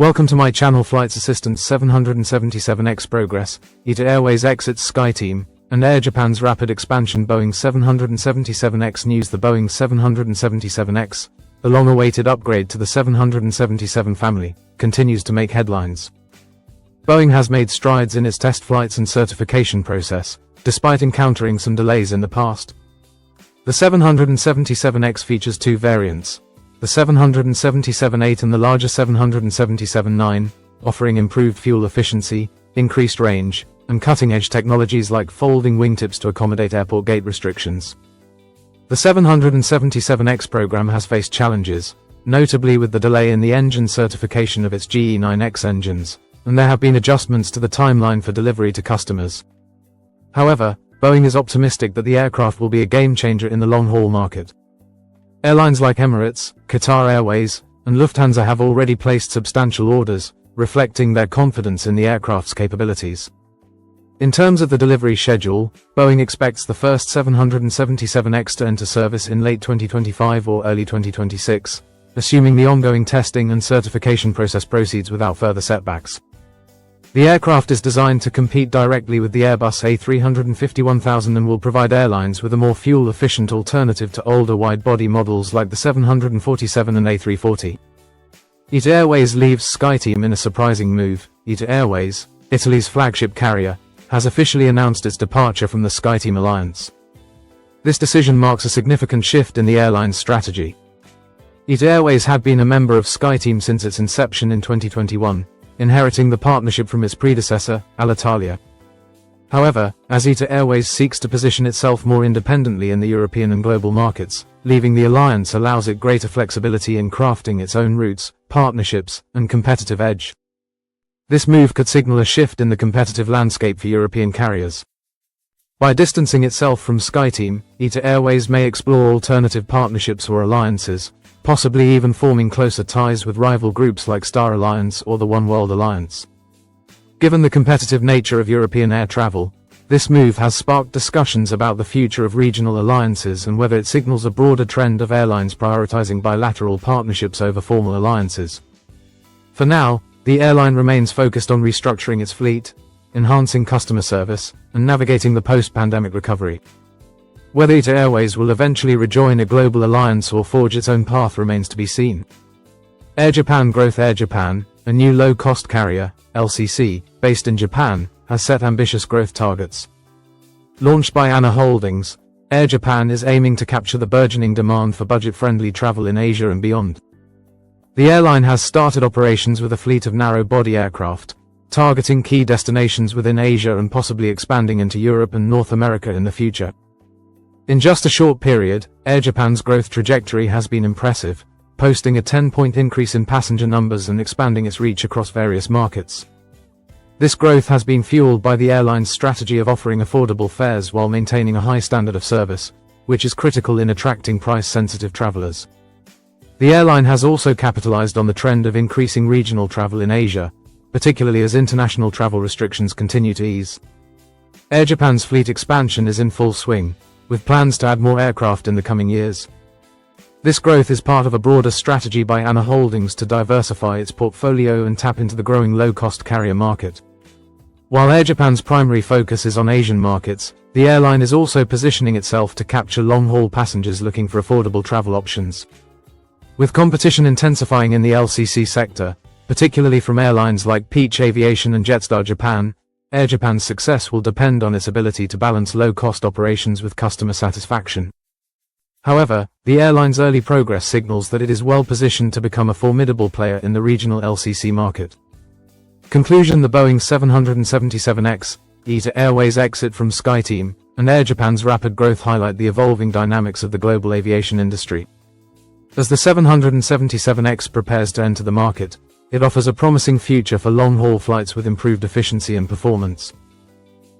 Welcome to my channel. Flights Assistance 777X progress, ITA Airways exits SkyTeam, and AirJapan's rapid expansion. Boeing 777X news. The Boeing 777X, the long-awaited upgrade to the 777 family, continues to make headlines. Boeing has made strides in its test flights and certification process, despite encountering some delays in the past. The 777X features two variants, the 777-8 and the larger 777-9, offering improved fuel efficiency, increased range, and cutting-edge technologies like folding wingtips to accommodate airport gate restrictions. The 777X program has faced challenges, notably with the delay in the engine certification of its GE9X engines, and there have been adjustments to the timeline for delivery to customers. However, Boeing is optimistic that the aircraft will be a game-changer in the long-haul market. Airlines like Emirates, Qatar Airways, and Lufthansa have already placed substantial orders, reflecting their confidence in the aircraft's capabilities. In terms of the delivery schedule, Boeing expects the first 777X to enter service in late 2025 or early 2026, assuming the ongoing testing and certification process proceeds without further setbacks. The aircraft is designed to compete directly with the Airbus A350-1000 and will provide airlines with a more fuel-efficient alternative to older wide-body models like the 747 and A340. ITA Airways leaves SkyTeam in a surprising move. ITA Airways, Italy's flagship carrier, has officially announced its departure from the SkyTeam alliance. This decision marks a significant shift in the airline's strategy. ITA Airways had been a member of SkyTeam since its inception in 2021, inheriting the partnership from its predecessor, Alitalia. However, as ITA Airways seeks to position itself more independently in the European and global markets, leaving the alliance allows it greater flexibility in crafting its own routes, partnerships, and competitive edge. This move could signal a shift in the competitive landscape for European carriers. By distancing itself from SkyTeam, ITA Airways may explore alternative partnerships or alliances, possibly even forming closer ties with rival groups like Star Alliance or the One World Alliance. Given the competitive nature of European air travel, this move has sparked discussions about the future of regional alliances and whether it signals a broader trend of airlines prioritizing bilateral partnerships over formal alliances. For now, the airline remains focused on restructuring its fleet, enhancing customer service, and navigating the post-pandemic recovery. Whether ITA Airways will eventually rejoin a global alliance or forge its own path remains to be seen. AirJapan Growth. AirJapan, a new low-cost carrier, LCC, based in Japan, has set ambitious growth targets. Launched by ANA Holdings, AirJapan is aiming to capture the burgeoning demand for budget-friendly travel in Asia and beyond. The airline has started operations with a fleet of narrow-body aircraft, targeting key destinations within Asia and possibly expanding into Europe and North America in the future. In just a short period, AirJapan's growth trajectory has been impressive, posting a 10-point increase in passenger numbers and expanding its reach across various markets. This growth has been fueled by the airline's strategy of offering affordable fares while maintaining a high standard of service, which is critical in attracting price-sensitive travelers. The airline has also capitalized on the trend of increasing regional travel in Asia, particularly as international travel restrictions continue to ease. AirJapan's fleet expansion is in full swing, with plans to add more aircraft in the coming years. This growth is part of a broader strategy by ANA Holdings to diversify its portfolio and tap into the growing low-cost carrier market. While AirJapan's primary focus is on Asian markets, the airline is also positioning itself to capture long-haul passengers looking for affordable travel options. With competition intensifying in the LCC sector, particularly from airlines like Peach Aviation and Jetstar Japan, AirJapan's success will depend on its ability to balance low-cost operations with customer satisfaction. However, the airline's early progress signals that it is well positioned to become a formidable player in the regional LCC market. Conclusion. The Boeing 777X, ITA Airways exit from SkyTeam, and AirJapan's rapid growth highlight the evolving dynamics of the global aviation industry. As the 777X prepares to enter the market, it offers a promising future for long-haul flights with improved efficiency and performance.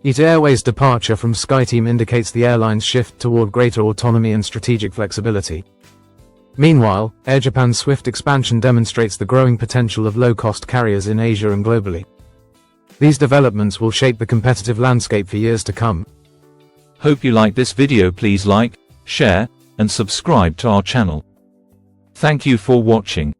ITA Airways' departure from SkyTeam indicates the airline's shift toward greater autonomy and strategic flexibility. Meanwhile, AirJapan's swift expansion demonstrates the growing potential of low-cost carriers in Asia and globally. These developments will shape the competitive landscape for years to come. Hope you liked this video. Please like, share, and subscribe to our channel. Thank you for watching.